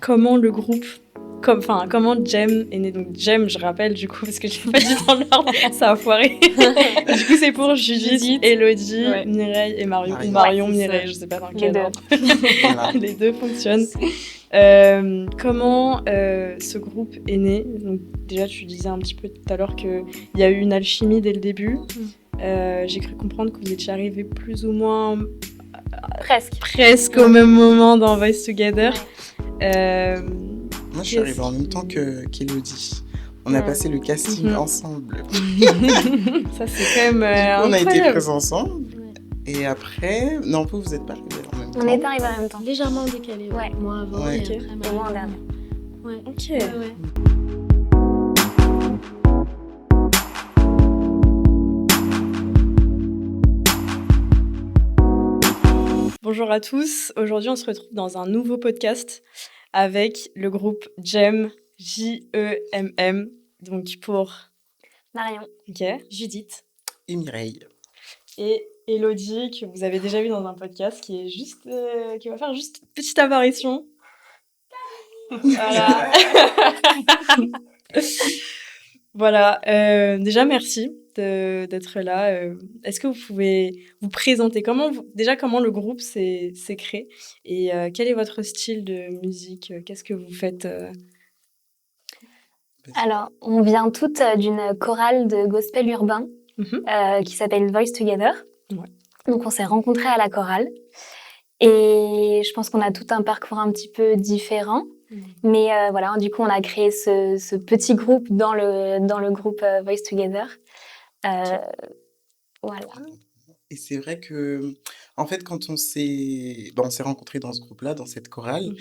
comment le groupe, comment Jem est né. Donc Jem, je rappelle du coup, parce que je l'ai pas dit dans l'ordre, ça a foiré. Du coup, c'est pour Judith, Elodie, Ouais. Mireille et Marion. Marion. Ou Marion, Ouais, c'est Mireille, ça. je sais pas dans Les quel deux. ordre. Voilà. Les deux fonctionnent. Comment ce groupe est né. Donc, déjà, tu disais un petit peu tout à l'heure qu'il y a eu une alchimie dès le début. J'ai cru comprendre que vous étiez arrivés plus ou moins presque au même moment dans Voice Together. Moi, je suis arrivée en même temps qu'Elodie. On a passé le casting ensemble. Ça, c'est quand même On a été incroyable. pris ensemble. Et après... Non, vous n'êtes pas arrivés en même temps. On est arrivés en même temps. Légèrement décalé. Ouais. Moi avant Ouais. et Ok. après Et moi en dernier. Ouais. Ok. Ouais. Bonjour à tous. Aujourd'hui, on se retrouve dans un nouveau podcast avec le groupe Jem, J-E-M-M. Donc pour Marion. Judith Et Mireille. et Elodie, que vous avez déjà vu dans un podcast, qui est juste, qui va faire juste une petite apparition. Voilà. Voilà. Déjà, merci d'être là. Est-ce que vous pouvez vous présenter comment le groupe s'est créé et quel est votre style de musique? Qu'est-ce que vous faites? Alors, on vient toutes d'une chorale de gospel urbain qui s'appelle Voice Together. Ouais. Donc, on s'est rencontrés à la chorale. Et je pense qu'on a tout un parcours un petit peu différent. Mais voilà, du coup, on a créé ce petit groupe dans le groupe Voice Together. Voilà. Et c'est vrai que, en fait, quand on s'est rencontrés dans ce groupe-là, dans cette chorale,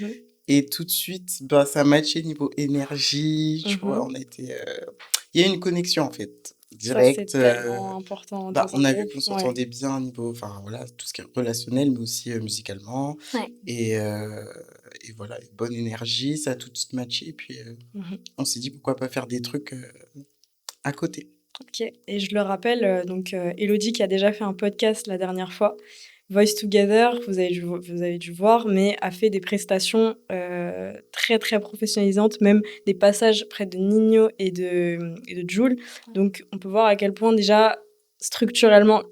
et tout de suite, ça matchait niveau énergie, tu vois, on a été... Il y a eu une connexion, en fait, directe. Ça, c'est tellement important dans on un a vu groupe. qu'on s'entendait bien niveau, voilà, tout ce qui est relationnel, mais aussi musicalement. Ouais. Et voilà, bonne énergie, ça a tout de suite matché. Et puis, on s'est dit, pourquoi pas faire des trucs à côté. Ok, et je le rappelle, donc Elodie qui a déjà fait un podcast la dernière fois, Voice Together, vous avez dû voir, mais a fait des prestations très très professionnalisantes, même des passages près de Nino et de Jul. Donc on peut voir à quel point déjà structurellement,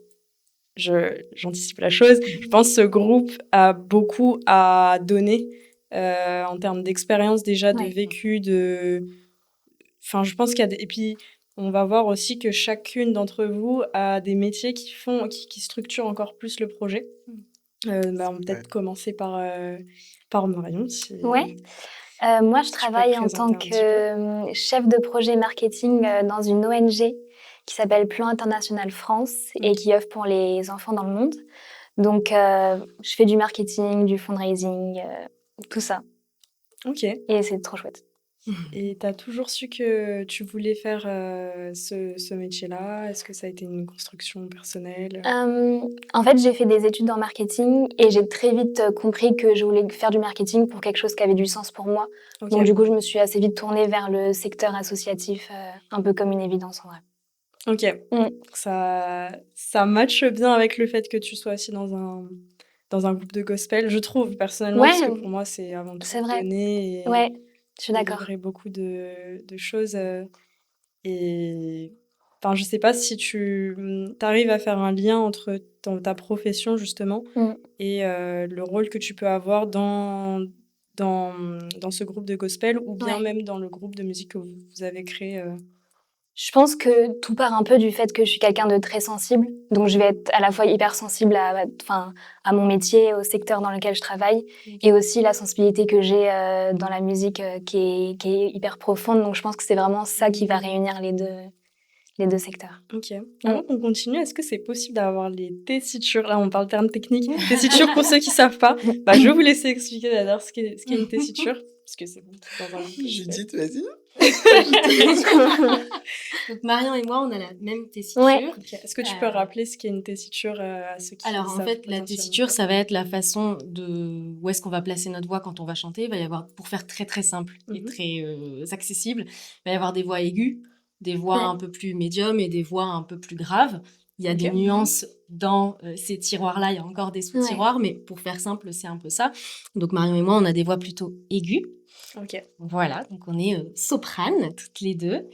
j'anticipe la chose, je pense que ce groupe a beaucoup à donner en termes d'expérience déjà, de vécu, Enfin, je pense qu'il y a et puis on va voir aussi que chacune d'entre vous a des métiers qui structurent encore plus le projet. On va peut-être commencer par Marion. Ouais. Moi, je tu peux travaille te en tant présenter un que chef de projet marketing dans une ONG qui s'appelle Plan International France et qui œuvre pour les enfants dans le monde. Donc, je fais du marketing, du fundraising, tout ça. Ok. Et c'est trop chouette. Et tu as toujours su que tu voulais faire ce métier-là? Est-ce que ça a été une construction personnelle? En fait, j'ai fait des études en marketing et j'ai très vite compris que je voulais faire du marketing pour quelque chose qui avait du sens pour moi. Ok. Donc, du coup, je me suis assez vite tournée vers le secteur associatif, un peu comme une évidence en vrai. Ok. Ça matche bien avec le fait que tu sois aussi dans un groupe de gospel, je trouve, personnellement, parce que pour moi, c'est avant tout donner et ouais, je suis d'accord. livrer beaucoup de choses. Et enfin, je sais pas si tu arrives à faire un lien entre ta profession, justement, et le rôle que tu peux avoir dans ce groupe de gospel ou bien même dans le groupe de musique que vous avez créé. Je pense que tout part un peu du fait que je suis quelqu'un de très sensible. Donc, je vais être à la fois hyper sensible à mon métier, au secteur dans lequel je travaille, et aussi la sensibilité que j'ai dans la musique qui est hyper profonde. Donc, je pense que c'est vraiment ça qui va réunir les deux secteurs. Ok. Avant qu'on continue, est-ce que c'est possible d'avoir les tessitures? Là, on parle termes techniques. Tessiture, pour ceux qui savent pas, je vais vous laisser expliquer d'ailleurs ce qu'est une tessiture. Parce que c'est dans un Judith, vas-y. Donc Marion et moi, on a la même tessiture. Ouais. Okay. Est-ce que tu peux rappeler ce qu'est une tessiture à ceux qui Alors en fait, la tessiture, ça va être la façon de où est-ce qu'on va placer notre voix quand on va chanter. Il va y avoir, pour faire très très simple et très accessible, il va y avoir des voix aiguës, des voix un peu plus médium et des voix un peu plus graves. Il y a des nuances dans ces tiroirs-là, il y a encore des sous-tiroirs, mais pour faire simple, c'est un peu ça. Donc Marion et moi, on a des voix plutôt aiguës. Ok. Voilà, donc on est sopranes toutes les deux.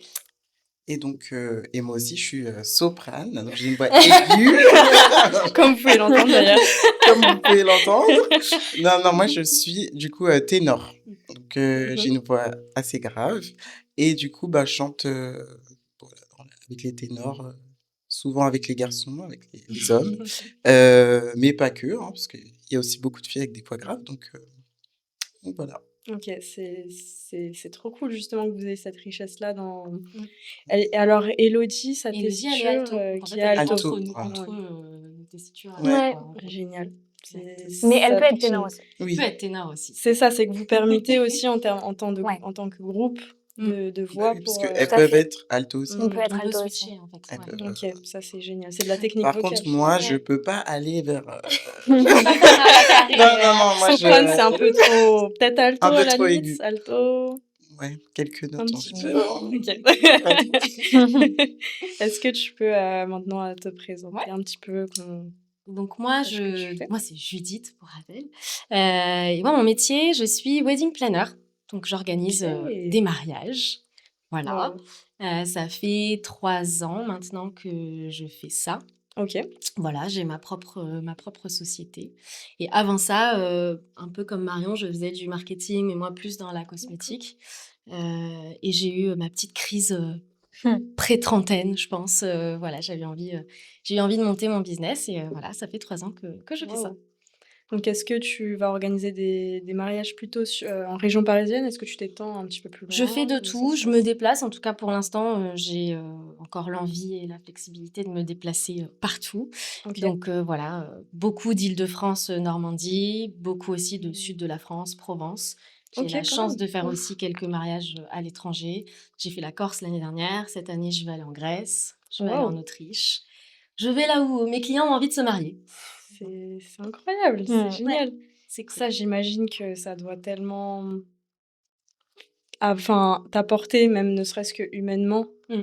Et donc, et moi aussi, je suis soprane, donc j'ai une voix aiguë. Comme vous pouvez l'entendre d'ailleurs. Comme vous pouvez l'entendre. Non, moi, je suis du coup ténor. Donc, j'ai une voix assez grave. Et du coup, bah, je chante voilà, avec les ténors, souvent avec les garçons, avec les hommes. Mais pas que, hein, parce qu'il y a aussi beaucoup de filles avec des voix graves. Donc voilà. Ok, c'est trop cool justement que vous ayez cette richesse-là dans... Et alors, Elodie, sa Elodie, elle est tessiture alto. En qui fait, est elle est alto. Alto, entre ouais. nos tessitures. Ouais. Génial. Mais elle Ça peut être continue. ténor aussi. Oui. peut être ténor aussi. C'est ça, c'est que vous permettez aussi en tant que groupe de Bah voix oui, parce pour... qu'elles Tout à peuvent fait. être alto aussi. On peut être On peut alto aussi. switcher, en fait. Elles Ouais. peuvent, Ok, ça c'est génial. C'est de la technique Par vocale. contre, moi, je Ouais. peux pas aller vers. Tu peux pas faire la carrière. Non, moi, Soprane, c'est un peu trop... Peut-être alto Un peu à la trop limite. aigu. Alto, Ouais, quelques un notes, on petit va peu. dire. Ok. Est-ce que tu peux maintenant te présenter Ouais. un petit peu Donc moi, sache ce que tu fais. moi c'est Judith pour rappel. Et moi, mon métier, je suis wedding planner. Donc j'organise Ok. des mariages. Voilà. Wow. Ça fait 3 ans maintenant que je fais ça. Ok. Voilà, j'ai ma propre société. Et avant ça, un peu comme Marion, je faisais du marketing, mais moi plus dans la cosmétique. Et j'ai eu ma petite crise pré-trentaine, je pense. Voilà, j'ai eu envie de monter mon business et voilà, ça fait 3 ans que je fais ça. Wow. Donc, est-ce que tu vas organiser des mariages plutôt en région parisienne? Est-ce que tu t'étends un petit peu plus Je fais loin? de Comment ça tout, se je me passe? déplace. En tout cas, pour l'instant, j'ai encore l'envie et la flexibilité de me déplacer partout. Ok. Donc voilà, beaucoup d'Île-de-France, Normandie, beaucoup aussi de sud de la France, Provence. J'ai Ok, la quand chance même. de faire aussi quelques mariages à l'étranger. J'ai fait la Corse l'année dernière. Cette année, je vais aller en Grèce. Je vais aller en Wow. Autriche. Je vais là où mes clients ont envie de se marier. C'est incroyable, c'est Ouais. génial. C'est cool. Ça, j'imagine que ça doit tellement... Enfin, t'apporter, même ne serait-ce que humainement. Mm.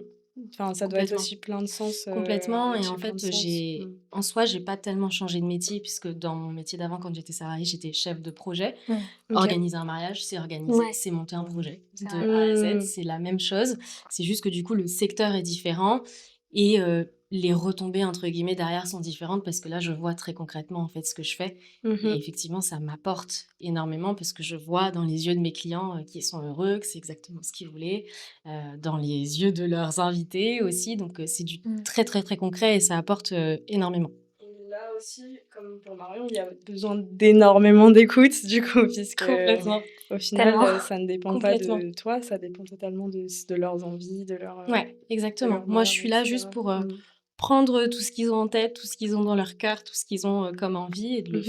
Enfin, ça doit être Complètement. aussi plein de sens. Complètement. Et métier en plein de fait, sens. en soi, j'ai pas tellement changé de métier puisque dans mon métier d'avant, quand j'étais salariée, j'étais chef de projet. Ok. Organiser un mariage, c'est organiser, Ouais. c'est monter un projet. C'est De vrai. A à Z, c'est la même chose. C'est juste que du coup, le secteur est différent et les retombées, entre guillemets, derrière sont différentes parce que là, je vois très concrètement, en fait, ce que je fais. Et Mhm. effectivement, ça m'apporte énormément parce que je vois dans les yeux de mes clients qu'ils sont heureux, que c'est exactement ce qu'ils voulaient, dans les yeux de leurs invités aussi. Donc, c'est du très, très, très concret et ça apporte énormément. Et là aussi, comme pour Marion, il y a besoin d'énormément d'écoute, du coup, puisque Complètement. au final, Tellement. ça ne dépend pas Complètement. de toi, ça dépend totalement de leurs envies, de leur, Ouais, exactement. leur Moi, je humeur, suis là etc. juste pour prendre tout ce qu'ils ont en tête, tout ce qu'ils ont dans leur cœur, tout ce qu'ils ont comme envie et de le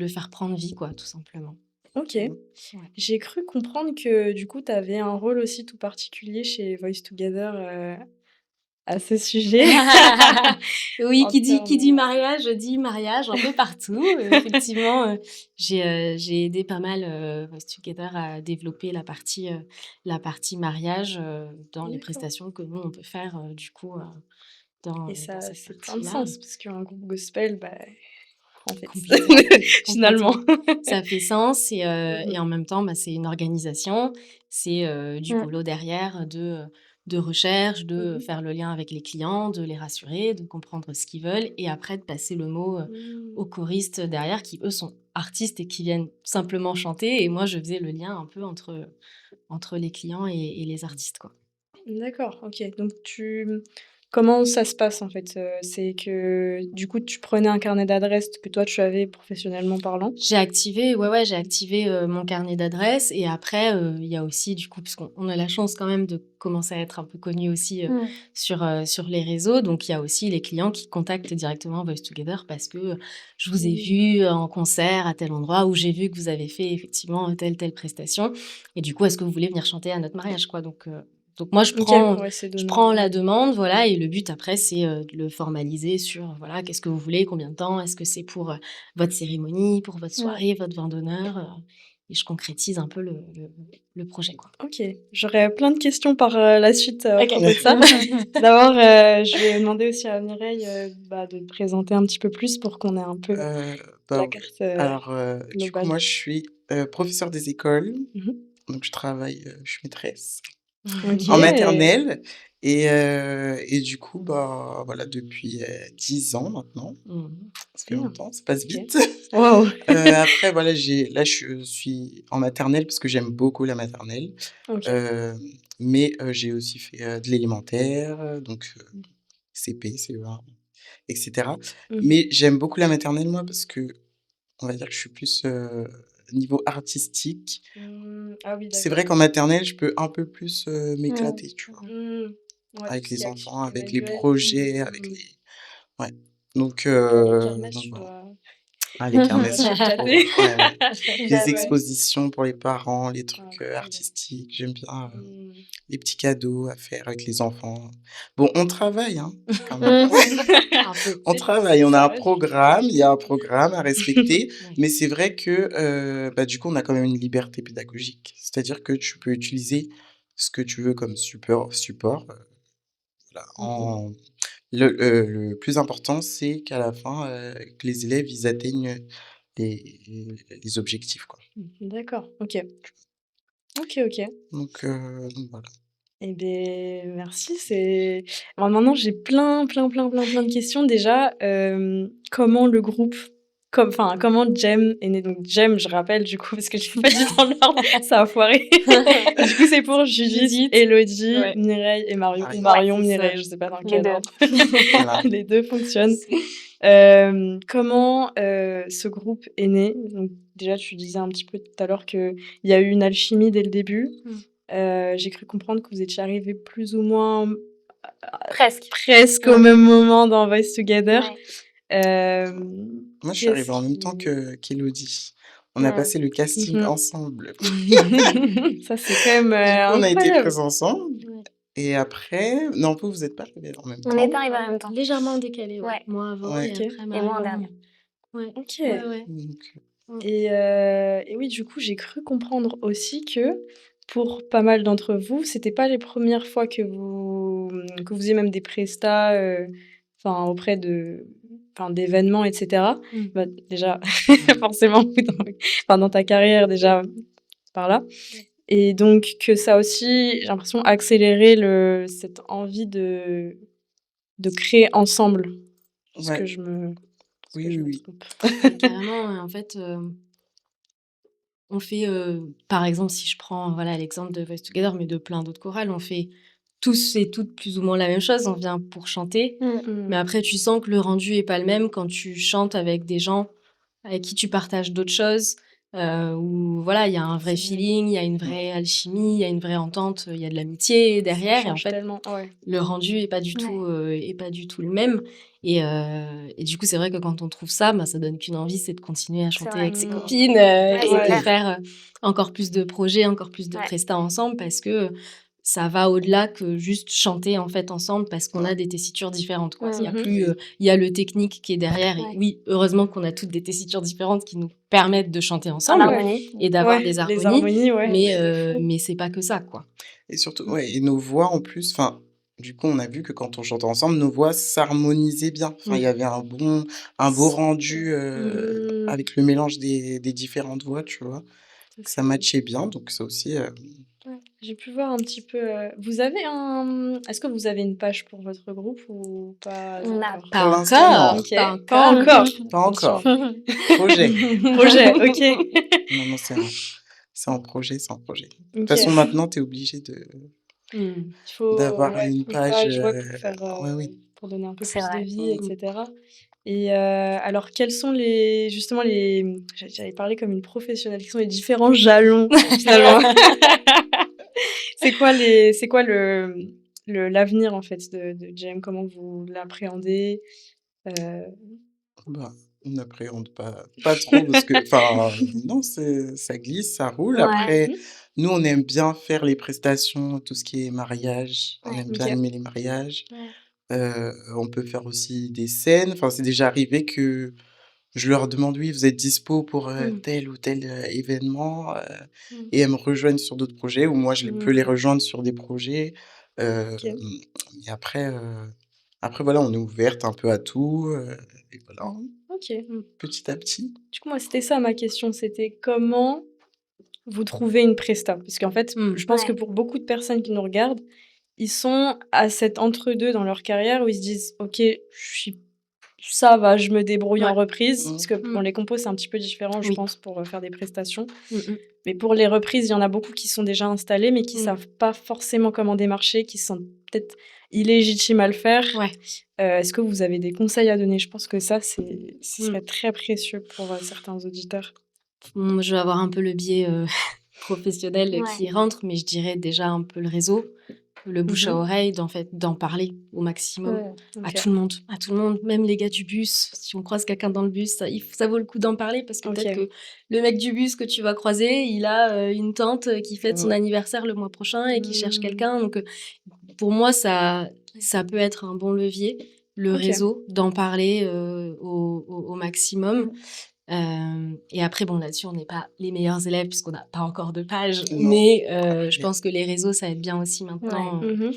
faire prendre vie, quoi, tout simplement. Ok. Ouais. J'ai cru comprendre que du coup, tu avais un rôle aussi tout particulier chez Voice Together à ce sujet. Oui, En qui dit termes... mariage, dit mariage un peu partout. Effectivement, j'ai aidé pas mal Voice Together à développer la partie mariage dans les D'accord. prestations que nous, on peut faire du coup dans Et ça, cette c'est plein de partie-là. sens, parce qu'un groupe gospel, bah, en fait, Complètement. finalement. Ça fait sens et Mhm. en même temps, bah, c'est une organisation. C'est du boulot derrière de recherche, de Mhm. faire le lien avec les clients, de les rassurer, de comprendre ce qu'ils veulent et après de passer le mot aux choristes derrière qui, eux, sont artistes et qui viennent simplement chanter. Et moi, je faisais le lien un peu entre les clients et les artistes, quoi. D'accord, ok. Donc, comment ça se passe en fait? C'est que du coup, tu prenais un carnet d'adresses que toi, tu avais professionnellement parlant? J'ai activé mon carnet d'adresses et après, il y a aussi du coup, puisqu'on a la chance quand même de commencer à être un peu connus aussi, sur les réseaux. Donc il y a aussi les clients qui contactent directement Voice Together parce que, je vous ai vu en concert à tel endroit ou j'ai vu que vous avez fait effectivement telle prestation et du coup, est-ce que vous voulez venir chanter à notre mariage, quoi? Donc moi, je Ok, prends ouais, c'est je donnant. prends la demande, voilà et le but après, c'est, de le formaliser sur, voilà, qu'est-ce que vous voulez? Combien de temps? Est-ce que c'est pour, votre cérémonie, pour votre soirée, votre vin d'honneur, je concrétise un peu le projet, quoi. Ok, j'aurais plein de questions par la suite à Ok. propos de ça. D'abord, je vais demander aussi à Mireille de te présenter un petit peu plus pour qu'on ait un peu Bah, la oui. carte Alors, du coup, globale. moi, je suis professeur des écoles. Mhm. Donc, je suis maîtresse Ok. en maternelle. Et du coup, bah, voilà, depuis 10 ans maintenant. Mhm. Ça fait Bien. longtemps, ça passe Ok. vite. Wow. Après, voilà, là, je suis en maternelle parce que j'aime beaucoup la maternelle. Ok. Mais j'ai aussi fait de l'élémentaire, donc CP, CE1, etc. Mhm. Mais j'aime beaucoup la maternelle, moi, parce que on va dire que je suis plus niveau artistique. Ah oui, C'est d'accord. vrai qu'en maternelle, je peux un peu plus m'éclater, tu vois, Ouais, tout avec ce qui les est enfants, activité avec les manuelle. projets, avec les... Ouais. Donc, Les kermesses, tu voilà. dois Ah, les kermesses, se j'aime trop. tâter. Ouais, ouais. Les J'avoue. expositions pour les parents, les trucs Incroyable. artistiques, j'aime bien Mm. les petits cadeaux à faire avec les enfants. Bon, on travaille, hein, quand même. Un peu. On travaille, on C'est a un vrai. programme, il y a un programme à respecter, Ouais. mais c'est vrai que du coup, on a quand même une liberté pédagogique. C'est-à-dire que tu peux utiliser ce que tu veux comme support. Voilà. Le plus important, c'est qu'à la fin, que les élèves, ils atteignent les objectifs, quoi. D'accord, ok. Ok, ok. Donc voilà. Eh bien, merci. Alors maintenant, j'ai plein de questions. Déjà, comment le groupe, comment Jem est né? Donc Jem, je rappelle du coup, parce que je l'ai pas dit dans l'ordre, ça a foiré. Du coup, c'est pour Judith, Judith. Élodie, Ouais. Mireille et Marion. Ou Marion. Marion, Ouais, c'est ça. Mireille, je sais pas dans Les quel deux. ordre. Voilà. Les deux fonctionnent. Comment ce groupe est né? Donc déjà, tu disais un petit peu tout à l'heure qu'il y a eu une alchimie dès le début. J'ai cru comprendre que vous étiez arrivés plus ou moins presque au Ouais. même moment dans Voice Together. Ouais. Moi, je suis arrivée en même temps qu'Élodie. On a Ouais. passé le casting Mhm. ensemble. Ça, c'est quand même Du coup, on a été incroyable. pris ensemble. Ouais. Et après, non, vous n'êtes pas arrivés en même On temps. est arrivés en même temps. Légèrement décalé, ouais. Ouais. Moi avant Ouais. et Ok. après Et moi en Marion. dernier. Ouais. Ok. Ouais. Donc, Et oui, du coup, j'ai cru comprendre aussi que pour pas mal d'entre vous, c'était pas les premières fois que vous faisiez même des prestats auprès d'événements, etc. Bah, déjà, forcément, dans ta carrière, déjà, par là. Et donc, que ça a aussi, j'ai l'impression, accéléré cette envie de créer ensemble. Est-ce que ouais. je me, est-ce que Oui, je oui, me oui. trompe? Carrément, en fait, on fait, par exemple, si je prends voilà l'exemple de Voice Together, mais de plein d'autres chorales, on fait tous et toutes plus ou moins la même chose. On vient pour chanter, mais après tu sens que le rendu est pas le même quand tu chantes avec des gens avec qui tu partages d'autres choses, où voilà, il y a un vrai C'est vrai. feeling, il y a une vraie alchimie, il y a une vraie entente, il y a de l'amitié derrière. Et en change fait, tellement. Ouais. le rendu est pas du tout, le même. Et du coup, c'est vrai que quand on trouve ça, ça donne qu'une envie, c'est de continuer à C'est chanter vrai. avec ses Mm. copines Ouais, et c'est de clair. faire encore plus de projets, encore plus de Ouais. prestats ensemble parce que ça va au-delà que juste chanter en fait ensemble parce qu'on Ouais. a des tessitures différentes, quoi. Il y a Mhm. plus, il y a le technique qui est derrière. Ouais. Et oui, heureusement qu'on a toutes des tessitures différentes qui nous permettent de chanter En ensemble harmonie. et d'avoir Ouais, des les harmonies, harmonies, ouais. mais de fou. mais c'est pas que ça, quoi. Et surtout, ouais, et nos voix en plus, enfin, du coup, on a vu que quand on chantait ensemble, nos voix s'harmonisaient bien. Enfin, il y avait un beau rendu Mm. avec le mélange des différentes voix, tu vois. Que ça matchait bien, donc ça aussi. Ouais. J'ai pu voir un petit peu. Vous avez Est-ce que vous avez une page pour votre groupe ou pas On n'a encore? Pour Pas l'instant, non. encore, Ok. pas Pas encore. encore. Pas encore. Attention. Projet. Projet, ok. Non, c'est en projet, c'est en projet. De toute Ok. façon, maintenant, tu es obligé Il faut d'avoir une une page. page, ouais, pour faire, Ouais, oui. pour donner un peu C'est plus de vrai. vie, Mm. etc. Et alors, quels sont justement j'allais parler comme une professionnelle, quels sont les différents jalons finalement? C'est quoi l'avenir en fait de Jem? Comment vous l'appréhendez? Bah, on n'appréhende pas trop parce que, enfin, non, ça glisse, ça roule. Ouais. Après, nous, on aime bien faire les prestations, tout ce qui est mariage. On Ouais. aime bien Ok. animer les mariages. Ouais. On peut faire aussi des scènes. Enfin, c'est déjà arrivé que je leur demande: «Oui, vous êtes dispo pour, tel ou tel, événement?» Et elles me rejoignent sur d'autres projets ou moi je peux les rejoindre sur des projets. Hem, OK. et après voilà, on est ouverte un peu à tout, et voilà, OK. petit à petit. Du coup, moi, c'était ça ma question, c'était comment vous trouvez une presta? Parce qu'en fait, je pense que Ouais. pour beaucoup de personnes qui nous regardent, ils sont à cet entre-deux dans leur carrière où ils se disent: «OK, je suis ça va, je me débrouille en Ouais. reprise». Parce Mmh. que pour les compos, c'est un petit peu différent, je Oui. pense, pour, faire des prestations. Mmh. Mais pour les reprises, il y en a beaucoup qui sont déjà installés, mais qui Mmh. savent pas forcément comment démarcher, qui se sentent peut-être illégitimes à le faire. Ouais. Est-ce que vous avez des conseils à donner? Je pense que ça, ce Mmh. serait très précieux pour, certains auditeurs. Moi, je vais avoir un peu le biais, professionnel, Ouais. qui rentre, mais je dirais déjà un peu le réseau, le bouche à Mmh. oreille, d'en parler au maximum à OK. tout le monde, même les gars du bus. Si on croise quelqu'un dans le bus, ça vaut le coup d'en parler parce que peut-être OK. que le mec du bus que tu vas croiser, il a, une tante, qui fête son Mmh. anniversaire le mois prochain et qui cherche Mmh. quelqu'un donc pour moi ça peut être un bon levier, le OK. réseau, d'en parler, au maximum. Et après, bon, là-dessus, on n'est pas les meilleurs élèves puisqu'on n'a pas encore de page, Non, mais après je pense que les réseaux, ça aide bien aussi maintenant Ouais. Mmh.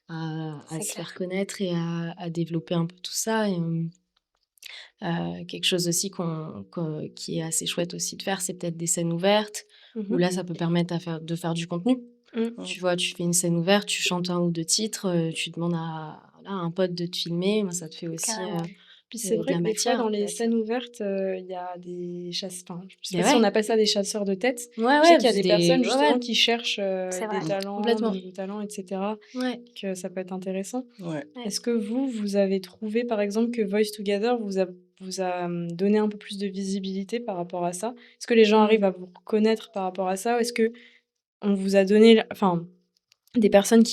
à C'est se faire clair. connaître et à développer un peu tout ça. Et, quelque chose aussi qui est assez chouette aussi de faire, c'est peut-être des scènes ouvertes, où Mmh. là, ça peut permettre de faire du contenu. Mmh. Tu vois, tu fais une scène ouverte, tu chantes un ou deux titres, tu demandes à voilà, un pote de te filmer, moi, ça te fait aussi Carrément. Puis c'est de vrai la que des fois, matière dans en les fait. scènes ouvertes, il y a des enfin, je sais Et pas si on ouais, appelle ça des chasseurs de tête. ouais, Je sais ouais, qu'il y a c'est des personnes ouais, ouais, justement qui cherchent, C'est des vrai. talents, de complètement. nouveaux talents et cetera, Ouais, que ça peut être intéressant. ouais. ouais. Est-ce que vous avez trouvé, par exemple, que Voice Together donné un peu plus de visibilité par rapport à ça? Est-ce que les gens Mmh. arrivent à vous reconnaître par rapport à ça? Ou est-ce qu'on vous a donné enfin, des personnes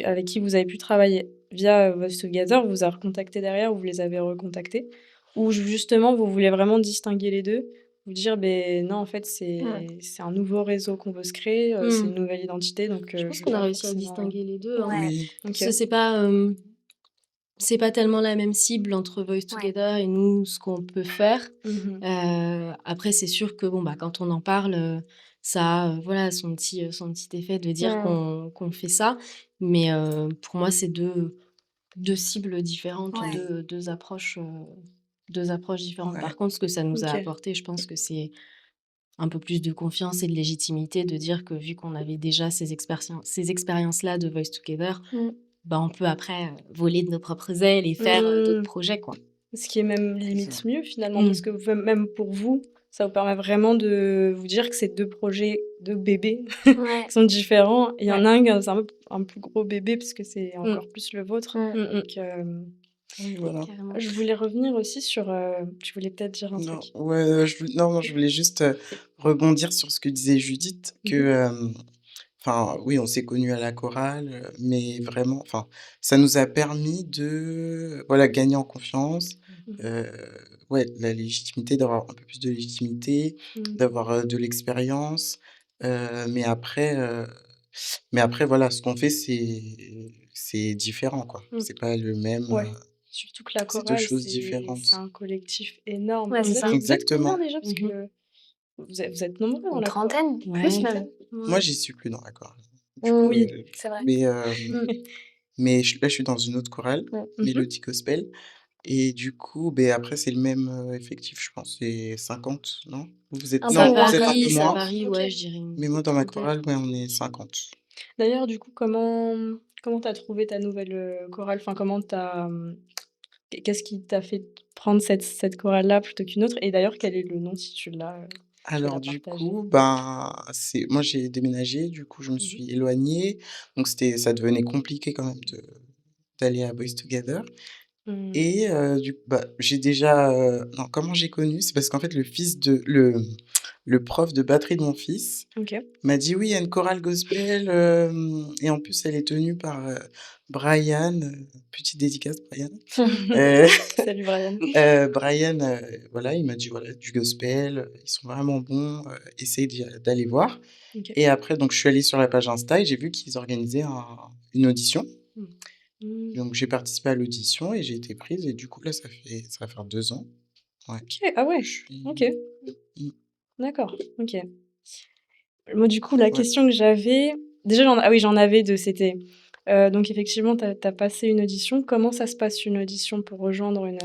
avec qui vous avez pu travailler via, Voice Together vous a recontacté derrière ou vous les avez recontactés? Ou justement vous voulez vraiment distinguer les 2, vous dire: ben non en fait Mmh. c'est un nouveau réseau qu'on veut se créer, c'est Mmh. une nouvelle identité donc Je pense je veux qu'on a pas réussi à forcément» distinguer les 2, hein. Ouais. Oui. OK. Parce que c'est pas tellement la même cible entre Voice Ouais. Together et nous, ce qu'on peut faire. Mmh. Après, c'est sûr que bon, bah, quand on en parle, ça a, voilà, son petit effet de dire Mmh. qu'on fait ça. Mais pour moi, c'est deux cibles différentes, Ouais. deux approches différentes. Ouais. Par contre, ce que ça nous a OK. apporté, je pense que c'est un peu plus de confiance et de légitimité de dire que vu qu'on avait déjà ces expériences-là de Voice Together, Mmh. bah, on peut après, voler de nos propres ailes et faire, d'autres Mmh. projets, quoi. Ce qui est même C'est ça. limite mieux finalement Mmh. parce que même pour vous, ça vous permet vraiment de vous dire que c'est 2 projets de bébés Ouais. qui sont différents. Et il y en Ouais. a un, c'est un plus gros bébé parce que c'est Mmh. encore plus le vôtre. Mmh. Mmh mh. Donc, Oui, voilà. Carrément. je voulais revenir aussi sur, tu voulais peut-être dire un Non, truc? ouais, non, je voulais juste, rebondir sur ce que disait Judith que, Mmh. enfin, oui, on s'est connus à la chorale, mais vraiment, enfin, ça nous a permis de, voilà, gagner en confiance, Mmh. heu, ouais, la légitimité, d'avoir un peu plus de légitimité, Mmh. d'avoir, de l'expérience, mais après, voilà, ce qu'on fait, c'est différent, quoi. Mmh. C'est pas le même, Ouais. Surtout que la c'est 2 chorale, choses c'est différentes. un collectif énorme. Ouais, c'est Vous êtes ça. vous êtes combien Exactement. déjà? Parce Mmh. que vous êtes nombreux dans Une la chorale? trentaine, plus Ouais. même. Moi, Ouais. j'y suis plus dans la chorale. Du coup, Mmh. Oui. C'est vrai. mais Mmh. là, je suis dans une autre chorale, Mmh. Mélodie Gospel et du coup, beh, après c'est le même, effectif, je pense, c'est 50, non? Vous êtes Un peu non, vous moins, êtes un peu Ça moins, 50. varie, OK. ouais, je dirais mais une moi, dans ma trentaine. chorale, ouais, on est 50. D'ailleurs, du coup, comment tu as trouvé ta nouvelle, chorale? Enfin, qu'est-ce qui t'a fait prendre cette chorale-là plutôt qu'une autre? Et d'ailleurs, quel est le nom si tu Alors l'as du partagé? coup, ben, c'est moi, j'ai déménagé, du coup, je me Mmh. suis éloignée, donc ça devenait compliqué quand même d'aller à Boys Together. Mmh. Et du coup, bah, j'ai déjà, non, comment j'ai connu? C'est parce qu'en fait, le prof de batterie de mon fils OK. m'a dit: «Oui, il y a une chorale gospel, et en plus, elle est tenue par, Brian», petite dédicace Brian. Heu, Salut Brian. Brian, voilà, il m'a dit: «Voilà, du gospel, ils sont vraiment bons, essaye d'aller voir». OK. Et après donc je suis allée sur la page Insta et j'ai vu qu'ils organisaient une audition. Mmh. Donc j'ai participé à l'audition et j'ai été prise et du coup là ça va faire 2 ans. Ouais. OK, ah ouais, Je suis... OK, Mm, d'accord, OK. Moi, du coup, la ouais. question que j'avais déjà, j'en avais 2, c'était, donc effectivement, tu as passé une audition. Comment ça se passe une audition pour rejoindre une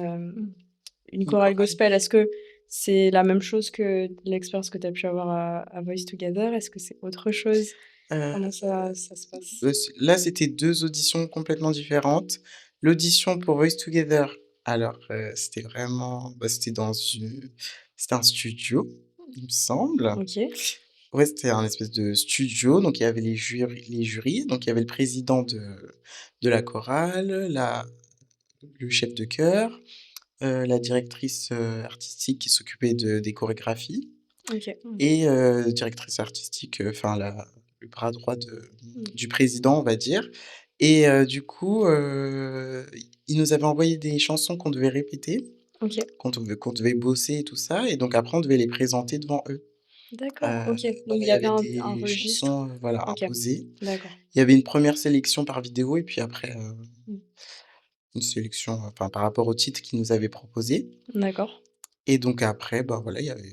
Une chorale chorale. gospel? Est-ce que c'est la même chose que l'expérience que tu as pu avoir à Voice Together? Est-ce que c'est autre chose? Euh, Comment ça se passe? Là, c'était deux auditions complètement différentes. L'audition pour Voice Together, alors, c'était vraiment... c'était c'était un studio, il me semble. OK, Ouais, c'était un espèce de studio, donc il y avait les jurys, donc il y avait le président de la chorale, le chef de chœur, la directrice artistique qui s'occupait des chorégraphies, OK. et directrice artistique, enfin le bras droit Mmh. du président, on va dire. Et du coup, il nous avait envoyé des chansons qu'on devait répéter, OK. qu'on devait bosser et tout ça, et donc après on devait les présenter devant eux. D'accord, OK. Donc Voilà, il il y y avait avait un des registre. chansons, voilà, OK, imposées. d'accord. Il y avait une première sélection par vidéo et puis après, Mmh. une sélection, enfin, par rapport au titre qu'ils nous avaient proposé. D'accord. Et donc après, bah, voilà, il y avait,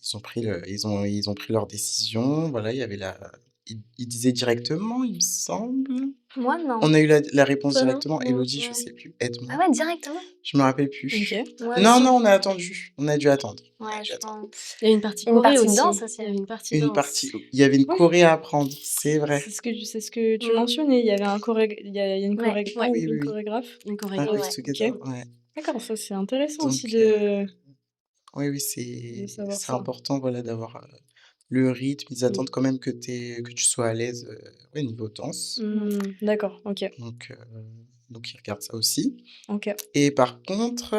ils ont pris leur décision. Voilà, il y avait ils disaient directement, il me semble. Moi, non. On a eu la réponse Toi, non? directement. Non, Élodie, je ouais. sais plus. Aide-moi. Ah ouais, directement? Je me rappelle OK. plus. Moi Non, aussi. non, on a attendu. On a dû attendre. On a Ouais, dû je attendre. pense. Il y a une partie Une choré partie de aussi. danse aussi. Il y avait une partie Une danse. partie, il y avait une Ouais. choré à apprendre, c'est vrai. C'est ce que tu Mmh. mentionnais. Il y avait il y a une Ouais. chorégraphe, Ouais. Oui, oui, une oui. chorégraphe? Une Un chorégraphe. Voice Ouais. OK. Together, ouais. D'accord, ça c'est intéressant aussi Donc, oui, oui, de savoir c'est ça. important, voilà, d'avoir le rythme. Ils attendent Mmh. quand même que tu sois à l'aise, ouais, niveau danse. Mmh, d'accord, OK. Donc, donc ils regardent ça aussi. OK. Et par contre,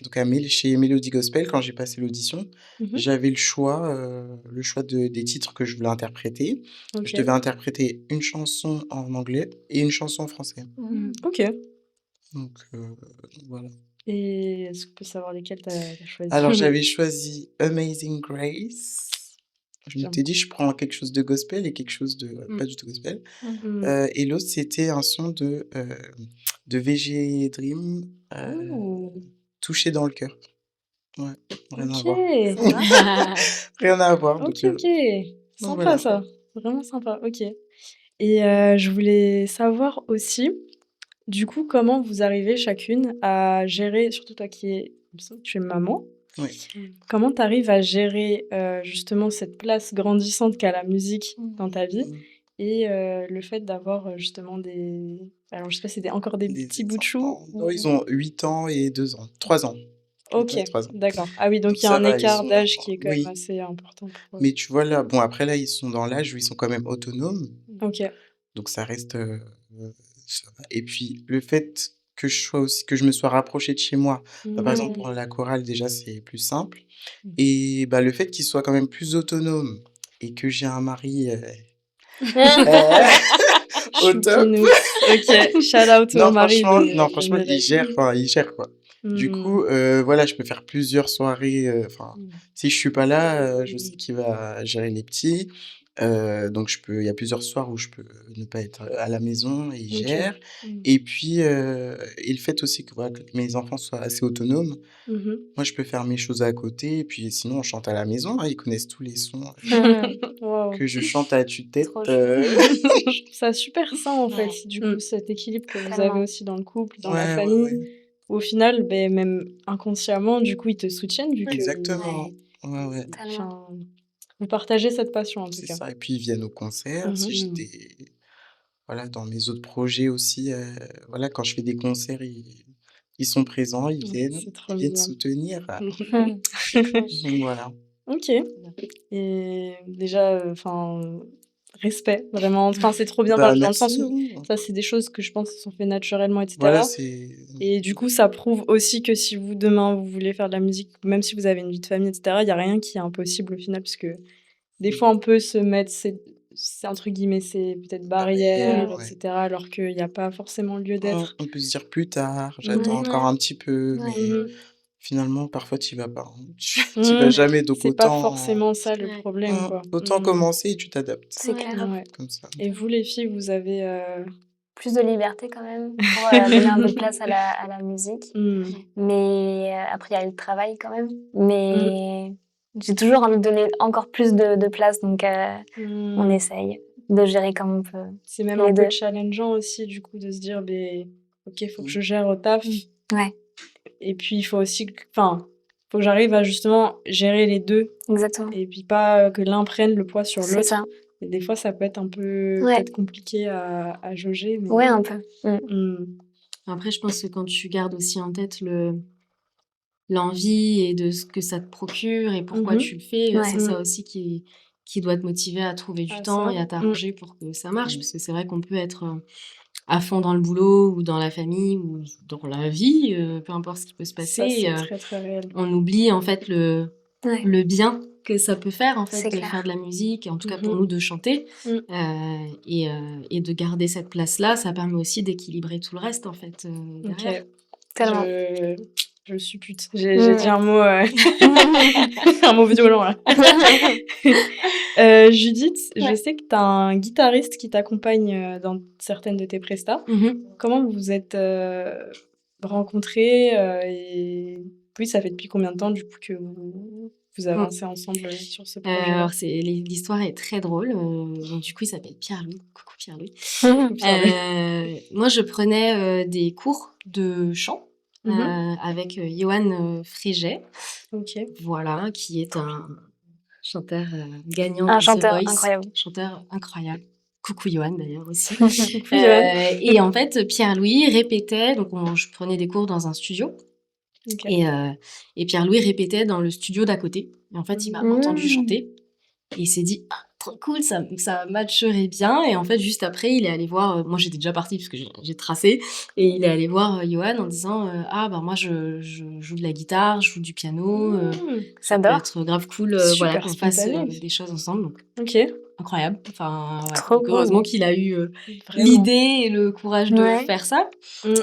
donc chez Melody Gospel, quand j'ai passé l'audition, Mmh. j'avais le choix des titres que je voulais interpréter. Je OK. devais interpréter une chanson en anglais et une chanson en français. Mmh. Mmh. OK. Donc, voilà. Et est-ce qu'on peut savoir lesquels tu as choisi? Alors, j'avais choisi Amazing Grace. Je Bien. m'étais dit, je prends quelque chose de gospel et quelque chose de Mmh. pas du tout gospel. Mmh. Et l'autre, c'était un son de VG Dream, Ouh! Touché dans le cœur. Ouais, rien à OK. voir. Ah. Rien à voir, OK, donc OK. Sympa voilà. ça. Vraiment sympa, OK. Et je voulais savoir aussi, du coup, comment vous arrivez chacune à gérer, surtout toi qui es, il me semble que tu es maman, Oui. comment tu arrives à gérer, justement cette place grandissante qu'a la musique dans ta vie Mmh. et le fait d'avoir, justement alors je sais pas si c'est encore des Des petits bouts de chou enfants, non, ils ou... ont 8 ans et 2 ans. 3 ans. 8 ans OK, et 3 ans. d'accord. Ah oui, Donc donc il y a ça un va, ils écart sont d'âge qui est quand même oui, assez important pour eux. mais tu vois là, bon après là, ils sont dans l'âge où ils sont quand même autonomes, OK. donc ça reste, ça va. Et puis le fait que je me sois rapprochée de chez moi, bah, par exemple Mmh. pour la chorale déjà c'est plus simple, Mmh. et bah, le fait qu'ils soient quand même plus autonomes et que j'ai un mari, au top. Choupinous. OK, shout out au Non mari franchement non de franchement, Mireille. il gère quoi. Du Mmh. coup, voilà, je peux faire plusieurs soirées, enfin, Mmh. si je suis pas là, je sais Mmh. qu'il va gérer les petits, donc il y a plusieurs soirs où je peux ne pas être à la maison et il OK. gère. Mmh. Et puis, et le fait aussi que voilà, que mes enfants soient assez autonomes, Mmh. moi je peux faire mes choses à côté et puis sinon on chante à la maison, hein, ils connaissent tous les sons, Waouh. que je chante à tue-tête, Trop chou. Je trouve ça super sain, en fait, Ouais. du Mmh. coup, cet équilibre que vous avez Tellement. aussi dans le couple, dans la ouais, ouais, famille. ouais, Au final, beh, même inconsciemment, du coup, ils te soutiennent vu que exactement. Ouais, Ouais, ouais, tellement. enfin, vous partagez cette passion, en tout c'est cas. ça. Et puis ils viennent au concert, Mmh. si j'ai Mmh. voilà, dans mes autres projets aussi, voilà, quand je fais des concerts, ils sont présents, C'est trop ils viennent mignon. soutenir, donc voilà. OK. Et déjà, enfin, respect, vraiment. Enfin, c'est trop bien, enfin, Bah, dans le merci, sens où hein. ça, c'est des choses que je pense qui sont faites naturellement, et Voilà, cetera. Et du coup, ça prouve aussi que si vous, demain, vous voulez faire de la musique, même si vous avez une vie de famille, et cetera, il y a rien qui est impossible au final, puisque des fois, on peut se mettre c'est entre guillemets, «ces peut-être barrières», barrière, et ouais. cetera, alors qu'il y a pas forcément lieu d'être. On peut se dire plus tard, j'attends Mmh. encore Ouais. un petit peu, Ouais. mais Mmh. finalement, parfois, tu y vas pas, hein. Tu vas Mmh. jamais, donc C'est pas forcément ça le Ouais. problème, quoi. autant Mmh. commencer et tu t'adaptes, C'est Ouais, clair. grave. Ouais. comme ça. Et vous, les filles, vous avez, plus de liberté quand même pour donner un peu de place à la musique. Mais après, il y a le travail quand même. Mais j'ai toujours envie de donner encore plus de place, donc on essaye de gérer comme on peut. C'est même les un peu deux. challengeant aussi, du coup, de se dire, ok, il faut que je gère au taf. Ouais, Et puis, il faut aussi, faut que j'arrive à justement gérer les deux. exactement. Et puis pas que l'un prenne le poids sur C'est l'autre. ça. Et des fois, ça peut être un peu Ouais. peut-être compliqué à jauger. Mais... Ouais, un peu. Après, je pense que quand tu gardes aussi en tête l'envie et de ce que ça te procure et pourquoi tu le fais, Ouais. c'est ça aussi qui doit te motiver à trouver du temps et à t'arranger pour que ça marche. Parce que c'est vrai qu'on peut être à fond dans le boulot ou dans la famille ou dans la vie, peu importe ce qui peut se passer. Ça, c'est très, très réel. On oublie en fait le bien que ça peut faire en fait C'est de clair. faire de la musique, en tout cas pour nous de chanter et de garder cette place-là, ça permet aussi d'équilibrer tout le reste en fait derrière. Tellement. Je suppute. J'ai dit un mot, un mot violent là. Judith, je sais que tu as un guitariste qui t'accompagne dans certaines de tes prestas. Comment vous vous êtes rencontrés et oui, ça fait depuis combien de temps du coup que vous avancez ensemble sur ce projet? Alors l'histoire est très drôle. Donc du coup, il s'appelle Pierre-Louis. Coucou Pierre-Louis. Moi, je prenais des cours de chant. Avec Johan Fréget, voilà, qui est un chanteur gagnant un de chanteur The Voice, incroyable. Chanteur incroyable. Coucou Johan d'ailleurs aussi. Coucou Johan. Et en fait, Pierre-Louis répétait, donc je prenais des cours dans un studio, et Pierre-Louis répétait dans le studio d'à côté. Et en fait, il m'a entendu chanter et il s'est dit trop cool, ça matcherait bien. Et en fait, juste après, il est allé voir, moi j'étais déjà partie parce que j'ai tracé, et il est allé voir Johan en disant moi je joue de la guitare, je joue du piano, ça peut être grave cool voilà, qu'on fasse des choses ensemble. Donc, incroyable. Enfin, Trop donc, heureusement qu'il a eu l'idée et le courage de faire ça.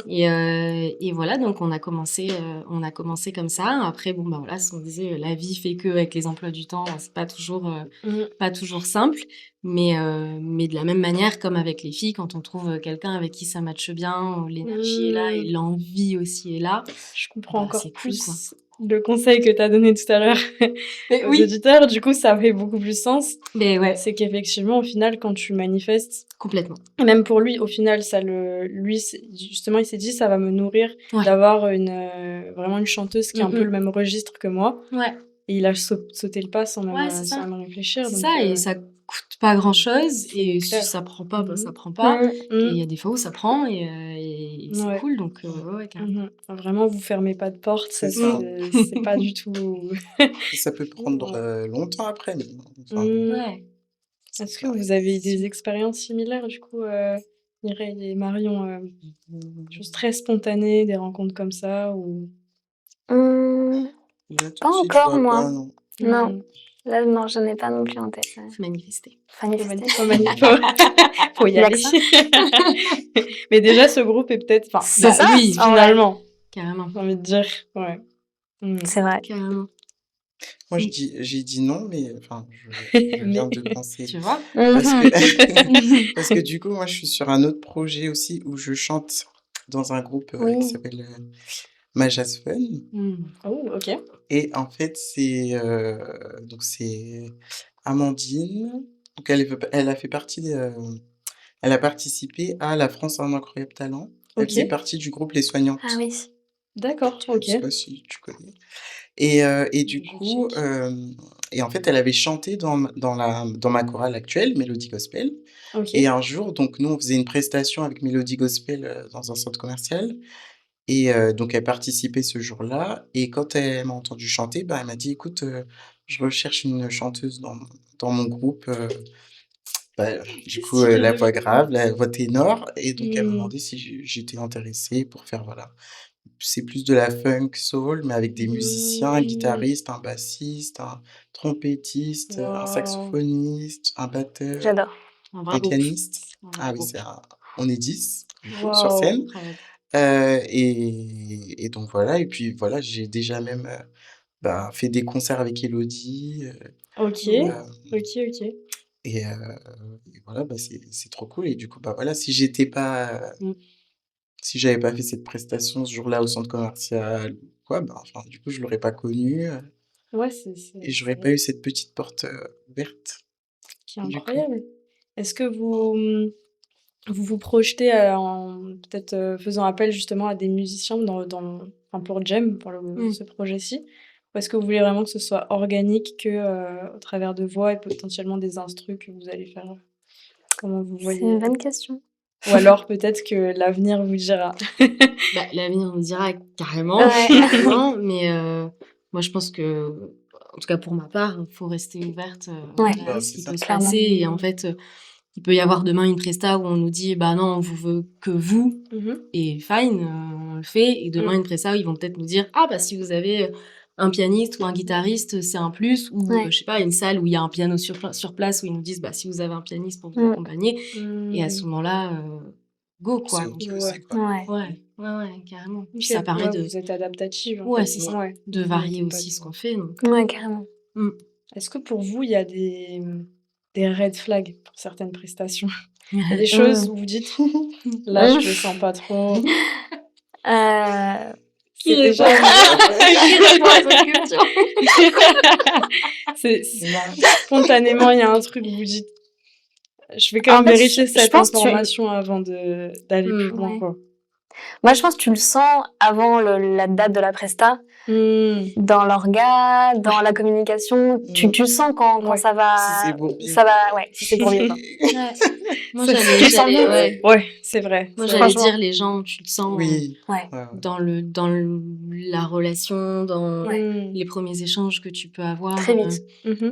Et voilà, donc on a commencé comme ça. Après, bon, bah voilà, on disait, la vie fait que avec les emplois du temps, c'est pas toujours simple. Mais de la même manière, comme avec les filles, quand on trouve quelqu'un avec qui ça matche bien, l'énergie est là et l'envie aussi est là. Je comprends encore cool, plus quoi. le conseil que tu as donné tout à l'heure aux auditeurs. Du coup, ça fait beaucoup plus sens. Mais ouais. C'est qu'effectivement, au final, quand tu manifestes... Complètement. Et même pour lui, au final, lui, justement, il s'est dit, ça va me nourrir d'avoir vraiment une chanteuse qui a un peu le même registre que moi. Ouais. Et il a sauté le pas sans même réfléchir. C'est ça, et ça coûte pas grand-chose. Et si ça prend pas, ça prend pas. Et il y a des fois où ça prend et c'est cool. Donc, carrément. Vraiment, vous fermez pas de porte. C'est pas du tout... Ça peut prendre longtemps après. Mais, Est-ce que vous avez eu des expériences similaires, du coup, Mireille et Marion, choses très spontanées, des rencontres comme ça ou... Pas encore, moi. Non. Là, non, je n'ai pas non plus en tête. Faut manifester. Faut y aller. Mais déjà, ce groupe est peut-être... c'est ça, oui, finalement. Carrément. J'ai envie de dire, ouais. C'est vrai. Carrément. Moi, j'ai dit non, mais enfin, je viens de penser. Tu vois parce que du coup, moi, je suis sur un autre projet aussi où je chante dans un groupe qui s'appelle Majas Fun. Oh, ok. Et en fait, c'est Amandine. Donc, elle a fait partie elle a participé à La France a un incroyable talent. Elle faisait partie du groupe Les Soignantes. Ah oui. D'accord, ok. Je sais pas si tu connais. Et du coup, et en fait, elle avait chanté dans ma chorale actuelle, Mélodie Gospel. Et un jour, donc nous, on faisait une prestation avec Mélodie Gospel dans un centre commercial. Et donc, elle participait ce jour-là. Et quand elle m'a entendu chanter, elle m'a dit, écoute, je recherche une chanteuse dans mon groupe. Du coup, la voix grave, la voix ténor. Et donc, elle m'a demandé si j'étais intéressée pour faire, voilà. C'est plus de la funk soul, mais avec des musiciens, un guitariste, un bassiste, un trompettiste, un saxophoniste, un batteur, J'adore. un pianiste. Ah oui, on est 10 sur scène. Et donc voilà, et puis voilà, j'ai déjà même fait des concerts avec Elodie. Ok. Et, voilà, bah, c'est trop cool. Et du coup, bah voilà, si j'étais pas, Mmh. si j'avais pas fait cette prestation ce jour-là au centre commercial ou quoi, bah, enfin, du coup, je l'aurais pas connu Ouais, et j'aurais pas c'est eu cette petite porte ouverte, qui est du coup. incroyable. Est-ce que vous vous projetez, en peut-être, faisant appel justement à des musiciens enfin pour Jem, pour Mmh. ce projet-ci? Ou est-ce que vous voulez vraiment que ce soit organique, que, au travers de voix et potentiellement des instrus que vous allez faire? Comment vous C'est une voyez? bonne question. Ou alors peut-être que l'avenir vous dira? Bah, l'avenir nous dira carrément, Ouais. carrément, mais moi je pense que, en tout cas pour ma part, il faut rester ouverte, Ouais. à Bah, ce c'est qui ça. peut se Clairement. passer et en fait, il peut y avoir demain une presta où on nous dit: «Bah non, on vous veut que vous» Mmh. et fine, on le fait et demain Mmh. une presta où ils vont peut-être nous dire: «Ah bah si vous avez, un pianiste ou un guitariste, c'est un plus» ou Ouais. je sais pas, une salle où il y a un piano sur place où ils nous disent: «Bah si vous avez un pianiste pour vous Mmh. accompagner» et à ce Mmh. moment-là, go quoi, C'est donc OK Ouais. aussi, quoi. Ouais. ouais, carrément. Puis OK. ça permet Ouais, de vous êtes adaptative en ouais, fait. c'est ça, Ouais. de Vous varier mettez pas aussi de ce qu'on fait donc Ouais, carrément. mmh. Est-ce que pour vous, il y a des red flags pour certaines prestations? Il y a des choses où vous dites: «Là, je le sens pas trop». Heu, Qui C'est répond? déjà Qui répond à cette question? spontanément, il y a un truc où vous dites: «Je vais quand en même fait, vérifier je cette pense que information avant d'aller plus Mmh. loin, ouais. quoi». Moi, je pense que tu le sens avant la date de la presta, Mmh. dans l'orga, dans la communication. Tu Mmh. sens quand Ouais. Si c'est ça pour bien. va, ouais, si c'est pour mieux, quoi. Ouais. Moi Ça, Tu le sens j'allais vite. ouais, ouais, c'est vrai, moi c'est j'allais vrai. Franchement. dire les gens, tu le sens, Oui. Ouais. Ouais, ouais. dans la relation, dans Ouais. Mmh. les premiers échanges que tu peux avoir, Très vite. Mmh.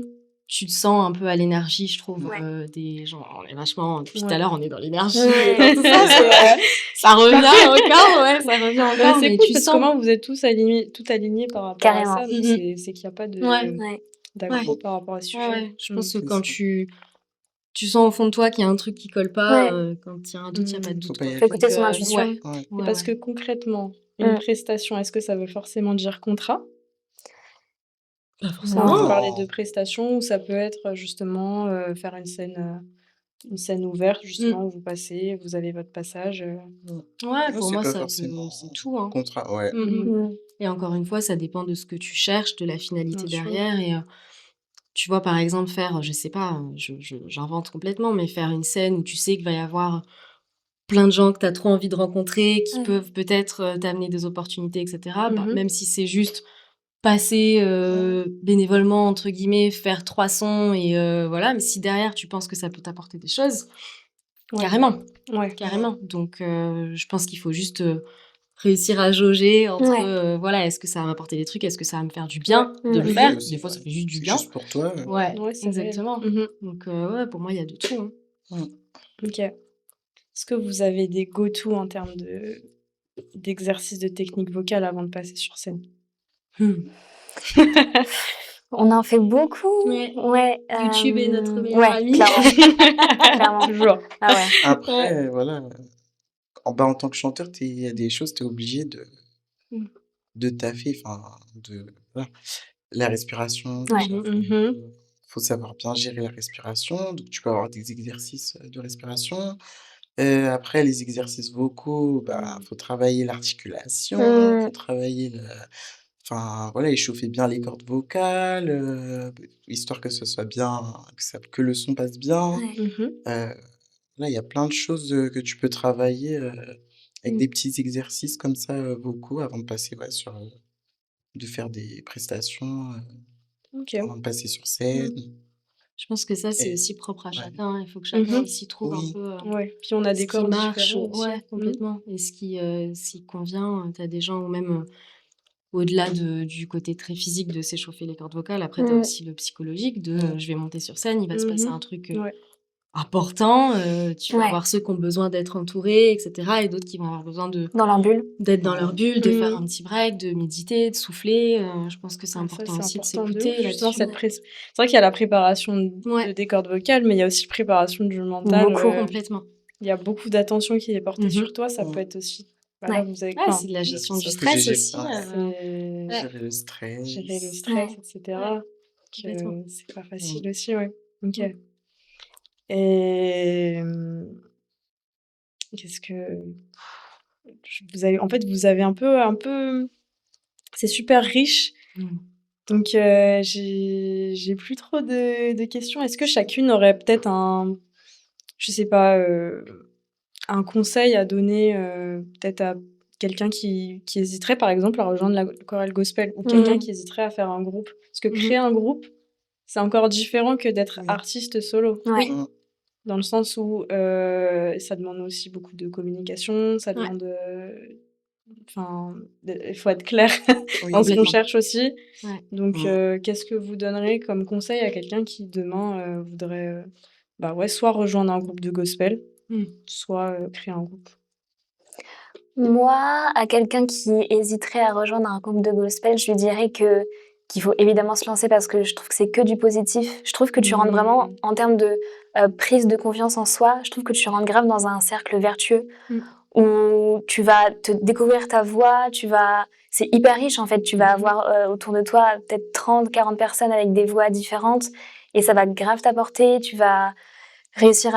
tu te sens un peu à l'énergie, je trouve, Ouais. des gens. On est vachement depuis tout à Ouais. l'heure, on est dans l'énergie Ouais. et dans tout ça, C'est mais vrai. ça revient encore, ouais, ça revient Non, mais encore, c'est mais cool tu parce que sens comment vous êtes tous alignés par rapport à Carrément. ça, donc c'est qu'il y a pas Ouais, Ouais. d'aggro par rapport à ce ouais, sujet. ouais. Je pense que C'est quand ça. tu sens au fond de toi qu'il y a un truc qui colle pas, Ouais. quand il y a un doute, il y a pas de Faut doute, pas quoi. y Faut aller. écouter Donc son intuition. ouais, Ouais. Et ouais, parce que ouais. concrètement, une Mmh. prestation, est-ce que ça veut forcément dire contrat? Pas Quand vous forcément. parlez de Non. prestation, ou ça peut être, justement, faire une scène ouverte Mmh. justement où vous passez, vous avez votre passage, Non, Ouais, non, pour c'est moi, pas ça peut forcément c'est tout, hein. contrat. Ouais. Mmh mh. Mmh. Et encore une fois, ça dépend de ce que tu cherches, de la finalité bien sûr. derrière et tu vois, par exemple, faire, je sais pas, j'invente complètement, mais faire une scène où tu sais qu'il va y avoir plein de gens que tu as trop envie de rencontrer, qui Ouais. peuvent peut-être, t'amener des opportunités et cetera, bah, Mmh. même si c'est juste passer, «bénévolement» entre guillemets, faire 3 sons et voilà, mais si derrière tu penses que ça peut t'apporter des choses, Ouais, carrément, ouais. carrément. Donc je pense qu'il faut juste, réussir à jauger entre, Ouais. voilà, est-ce que ça va m'apporter des trucs? Est-ce que ça va me faire du Ouais. bien de le Mmh. Oui, faire? aussi, Des fois, ça ouais. fait juste du C'est bien. juste pour toi. Ouais, Ouais, c'est réel. exactement. Mmh. Donc ouais, pour moi, il y a de tout, hein. Mmh. OK. Est-ce que vous avez des go-to en termes d'exercices de technique vocale avant de passer sur scène? Mmh. On en fait beaucoup. Ouais. Ouais, YouTube est notre meilleur ouais, ami. clairement. Clairement. Toujours. Ah ouais. Ouais. Après, voilà, en tant que chanteur, il y a des choses, tu es obligé Mmh. de taffer, enfin, voilà. La respiration, Ouais. déjà, Mmh. faut savoir bien gérer la respiration, donc tu peux avoir des exercices, de respiration. Après les exercices vocaux, bah, faut travailler l'articulation, faut Mmh. travailler enfin, voilà, échauffer bien les cordes vocales, histoire que ce soit bien, que le son passe bien. Ouais. Mmh. Là, il y a plein de choses, que tu peux travailler, avec Mmh. des petits exercices comme ça, vocaux avant de passer, ouais, de faire des prestations, OK. avant de passer sur Mmh. scène. Je pense que ça, c'est Et aussi propre à ouais. chacun, hein. Il faut que chacun Mmh. s'y trouve un Oui. peu, Ouais, puis on a ce des qui corps marche, différents aussi. ouais, Mmh. complètement et ce qui convient. Tu as des gens où même, au-delà du côté très physique de s'échauffer les cordes vocales, après tu as Mmh. aussi le psychologique de, Mmh. je vais monter sur scène, il va se passer Mmh. un truc, Ouais. important, tu vas Ouais. avoir ceux qui ont besoin d'être entourés et cetera et d'autres qui vont avoir besoin Dans leur bulle. d'être dans leur Ouais. bulle, de faire un Mmh. petit break, de méditer, de souffler, je pense que c'est Ah ça, important c'est aussi de important de ouf, s'écouter justement là-dessus. cette pré c'est vrai qu'il y a la préparation Ouais, des cordes vocales, mais il y a aussi préparation du mental, Beaucoup. complètement. il y a beaucoup d'attention qui est portée Mmh. sur toi, ça peut Mmh. être aussi voilà, Ouais. vous avez Ouais, enfin, c'est de la Ouais, gestion c'est du ça, faut stress gérer aussi, c'est ouais, gérer le gérer le stress. stress Ouais. et ouais, cetera, complètement. que c'est pas Mmh. facile aussi, ouais. OK. Mmh. Et qu'est-ce que vous avez un peu c'est super riche. Donc j'ai plus trop de questions. Est-ce que chacune aurait peut-être je sais pas, un conseil à donner, peut-être à quelqu'un qui hésiterait, par exemple, à rejoindre la chorale gospel ou quelqu'un qui hésiterait à faire un groupe? Parce que créer un groupe, c'est encore différent que d'être Oui. artiste solo. Ouais. Dans le sens où ça demande aussi beaucoup de communication, ça demande... Enfin, il faut être clair Oui, dans ce qu'on Complètement. cherche aussi. Ouais. Donc, qu'est-ce que vous donnerez comme conseil à quelqu'un qui demain voudrait soit rejoindre un groupe de gospel, soit créer un groupe? Moi, à quelqu'un qui hésiterait à rejoindre un groupe de gospel, je lui dirais qu'il faut évidemment se lancer parce que je trouve que c'est que du positif. Je trouve que tu rentres vraiment, en termes de prise de confiance en soi, je trouve que tu rentres grave dans un cercle vertueux où tu vas te découvrir ta voix, c'est hyper riche en fait. Tu vas avoir autour de toi peut-être 30, 40 personnes avec des voix différentes et ça va grave t'apporter. Tu vas réussir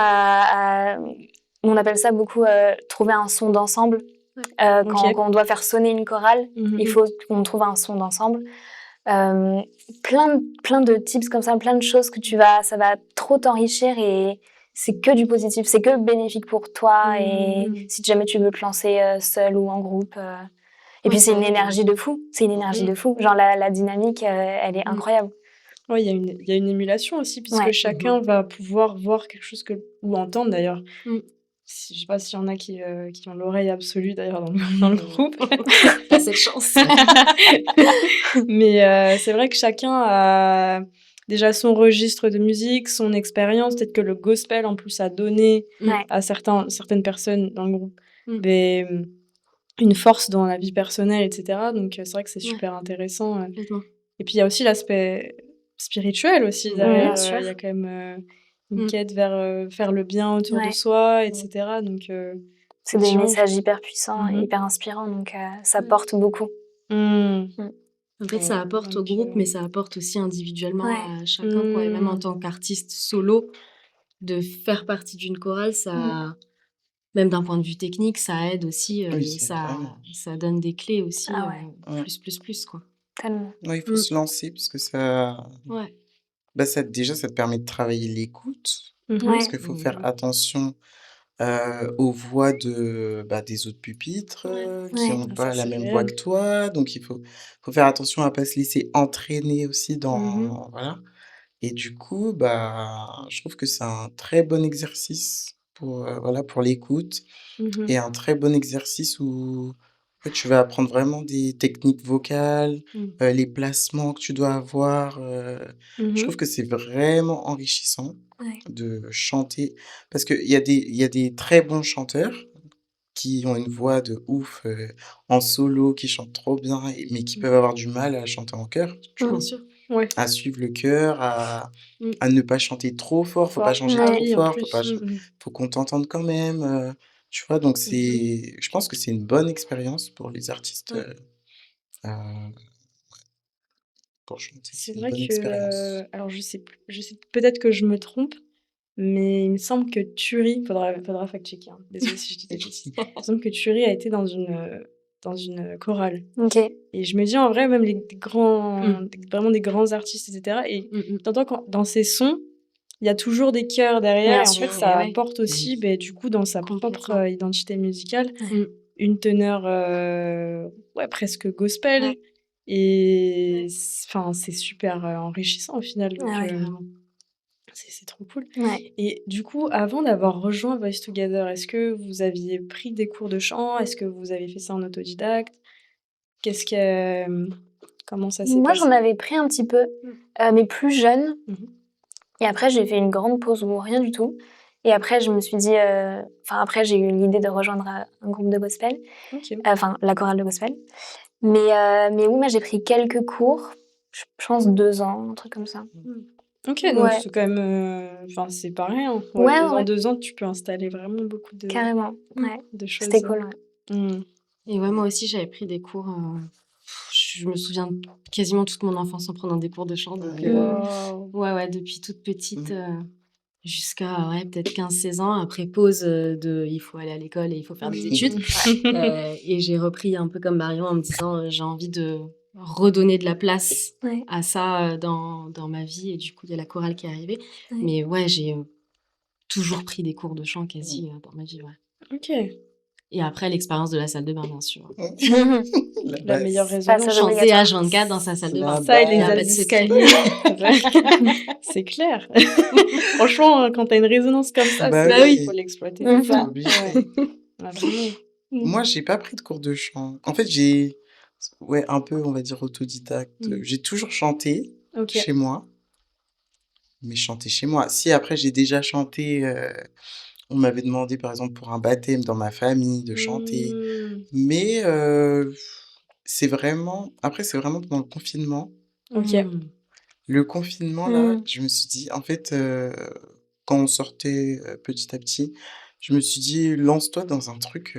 on appelle ça beaucoup trouver un son d'ensemble. Quand on doit faire sonner une chorale, il faut qu'on trouve un son d'ensemble. Plein de tips comme ça, plein de choses ça va trop t'enrichir et c'est que du positif, c'est que bénéfique pour toi et si jamais tu veux te lancer seul ou en groupe. Et puis c'est une énergie de fou, Genre la dynamique, elle est incroyable. Ouais, il y a une émulation aussi puisque chacun va pouvoir voir quelque chose ou entendre d'ailleurs. Je sais pas s'il y en a qui ont l'oreille absolue d'ailleurs dans le groupe. T'as cette chance. Mais c'est vrai que chacun a déjà son registre de musique, son expérience. Peut-être que le gospel en plus a donné à certaines personnes dans le groupe une force dans la vie personnelle, etc. Donc c'est vrai que c'est super intéressant. Et puis il y a aussi l'aspect spirituel aussi derrière. Bien sûr. Il y a quand même une quête vers faire le bien autour de soi, etc. Donc c'est des messages hyper puissants, hyper inspirants, donc ça porte beaucoup. En fait, ça apporte au groupe, mais ça apporte aussi individuellement à chacun, quoi. Et même en tant qu'artiste solo, de faire partie d'une chorale, ça, même d'un point de vue technique, ça aide aussi. Ça donne des clés aussi, plus, quoi. Tellement. Ouais, il faut se lancer parce que ça... déjà, ça te permet de travailler l'écoute. Parce qu'il faut faire attention aux voix des autres pupitres qui n'ont pas la même voix que toi. Donc, il faut faire attention à ne pas se laisser entraîner aussi dans... Voilà. Et du coup, je trouve que c'est un très bon exercice pour l'écoute et un très bon exercice où en fait, tu vas apprendre vraiment des techniques vocales, les placements que tu dois avoir. Je trouve que c'est vraiment enrichissant de chanter parce qu'il y a des très bons chanteurs qui ont une voix de ouf en solo, qui chantent trop bien, mais qui peuvent avoir du mal à chanter en chœur, tu vois, Bien sûr. à suivre le chœur, à ne pas chanter trop fort, faut pas changer Ah trop oui, en fort, plus. faut qu'on t'entende quand même. Tu vois, donc je pense que c'est une bonne expérience pour les artistes euh, pour chanter. C'est C'est une vrai bonne que, expérience. alors je sais peut-être que je me trompe, mais il me semble que Turi, faudra fact-checker, hein. Désolée si je dis des bêtises. Il me semble que Turi a été dans une chorale. Ok. Et je me dis en vrai, même vraiment des grands artistes, etc. Et t'entends dans ces sons, il y a toujours des chœurs derrière. Bien Et en sûr, fait, ça apporte aussi, du coup, dans sa propre identité musicale, une teneur presque gospel. Et c'est super enrichissant au final. Donc, c'est trop cool. Et du coup, avant d'avoir rejoint Voice Together, est-ce que vous aviez pris des cours de chant? Est-ce que vous avez fait ça en autodidacte? Comment ça s'est Moi, passé? j'en avais pris un petit peu, mais plus jeune. Et après, j'ai fait une grande pause ou rien du tout. Et après, je me suis dit... après, j'ai eu l'idée de rejoindre un groupe de gospel. Enfin, la chorale de gospel. Mais oui, moi, j'ai pris quelques cours. Je pense 2 ans, un truc comme ça. Ok, donc c'est quand même... c'est pas rien. En 2 ans, tu peux installer vraiment beaucoup Carrément, de choses. C'était cool, Et moi aussi, j'avais pris des cours... Je me souviens quasiment toute mon enfance en prenant des cours de chant. Donc, depuis toute petite, jusqu'à peut-être 15-16 ans. Après pause il faut aller à l'école et il faut faire des études. Et j'ai repris un peu comme Marion en me disant j'ai envie de redonner de la place à ça dans ma vie. Et du coup, il y a la chorale qui est arrivée. Mais j'ai toujours pris des cours de chant quasi dans ma vie. Ok. Et après, l'expérience de la salle de bain, bien sûr. La meilleure raison. Chanter H24 dans sa salle de bain. Ça et les escaliers. C'est clair. Franchement, quand t'as une résonance comme ça, il faut l'exploiter. C'est ça. Moi, j'ai pas pris de cours de chant. En fait, j'ai un peu, on va dire, autodidacte. J'ai toujours chanté chez moi. Mais chanter chez moi. Si après, j'ai déjà chanté... On m'avait demandé, par exemple, pour un baptême dans ma famille, de chanter. Mais c'est vraiment... Après, c'est vraiment pendant le confinement. Ok. Le confinement, là, je me suis dit... En fait, quand on sortait petit à petit, je me suis dit, lance-toi dans un truc...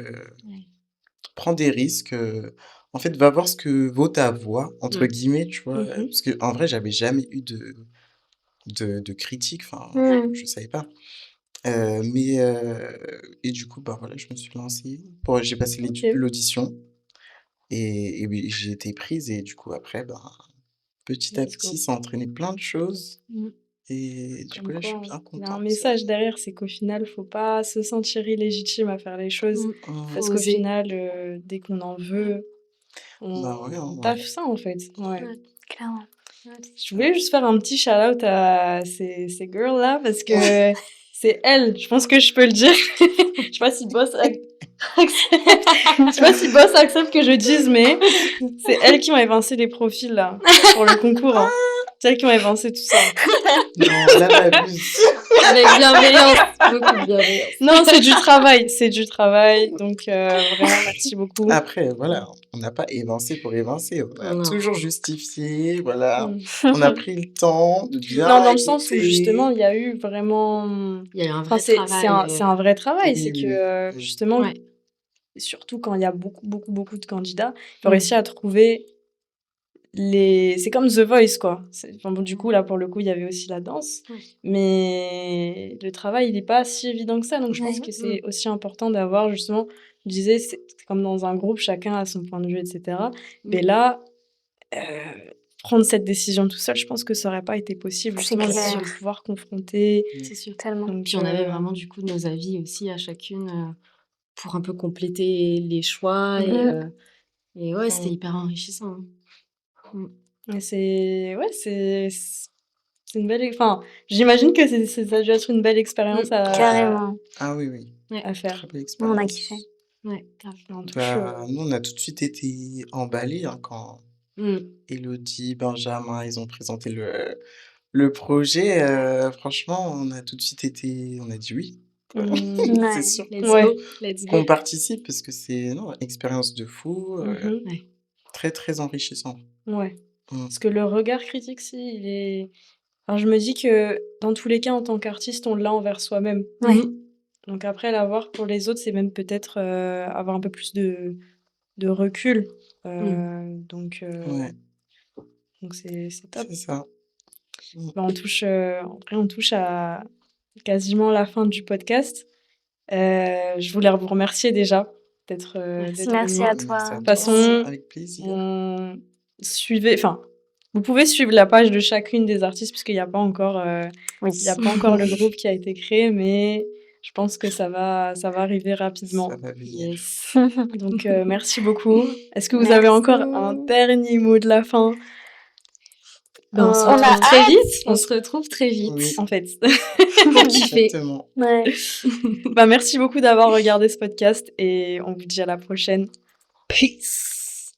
Prends des risques. En fait, va voir ce que vaut ta voix, entre guillemets, tu vois. Parce qu'en vrai, j'avais jamais eu de critiques. Enfin, je savais pas. Et du coup, voilà, je me suis lancée. J'ai passé l'audition et oui, j'ai été prise. Et du coup, après, petit à petit, ça a entraîné plein de choses. Et du coup, là, je suis bien contente. Il y a un message derrière, c'est qu'au final, faut pas se sentir illégitime à faire les choses. Parce qu'au final, dès qu'on en veut, on taffe ça, en fait. Clairement. Je voulais juste faire un petit shout-out à ces girls-là, parce que c'est elles, je pense que je peux le dire. Je sais pas si Boss accepte que je dise, mais c'est elles qui ont évincé les profils, là, pour le concours. Hein. C'est elles qui ont évincé tout ça. Non, là, m'abuse. Avec bienveillance, beaucoup de bienveillance. Non, c'est du travail. Donc, vraiment, merci beaucoup. Après, voilà, on n'a pas évincé pour évincer. On a toujours justifié, voilà. On a pris le temps de bien Non, dans le sens où, justement, il y a eu vraiment... Il y a eu un vrai travail. C'est un vrai travail. C'est que, justement, surtout quand il y a beaucoup de candidats, il faut réussir à trouver... C'est comme The Voice, quoi. Du coup, là, pour le coup, il y avait aussi la danse. Mais le travail, il n'est pas si évident que ça. Donc, je pense que c'est aussi important d'avoir, justement, je disais, c'est comme dans un groupe, chacun a son point de vue, etc. Mais là, prendre cette décision tout seul, je pense que ça n'aurait pas été possible, justement, de pouvoir confronter. C'est sûr, tellement. Donc, puis on avait vraiment, du coup, nos avis aussi à chacune pour un peu compléter les choix. Et c'était hyper enrichissant. C'est une belle... Enfin, j'imagine que ça a dû être une belle expérience Carrément. Ah oui. À faire. Très belle expérience. On a kiffé. Nous, on a tout de suite été emballés quand Elodie, Benjamin, ils ont présenté le projet. Franchement, on a tout de suite été... On a dit oui. C'est sûr. Let's go. Qu'on participe parce que c'est une expérience de fou. Très, très enrichissant. Parce que le regard critique, il est... Alors, je me dis que dans tous les cas, en tant qu'artiste, on l'a envers soi-même. Donc après, l'avoir pour les autres, c'est même peut-être avoir un peu plus de recul. Donc c'est top. C'est ça. On touche à quasiment la fin du podcast. Je voulais vous remercier déjà d'être Merci à toi. De toute façon, avec plaisir. Vous pouvez suivre la page de chacune des artistes puisqu'il n'y a pas encore le groupe qui a été créé, mais je pense que ça va arriver rapidement. Ça va venir. Donc merci beaucoup. Est-ce que vous avez encore un dernier mot de la fin? On se retrouve très vite. Oui. En fait. Pour kiffer. Exactement. Merci beaucoup d'avoir regardé ce podcast et on vous dit à la prochaine. Peace.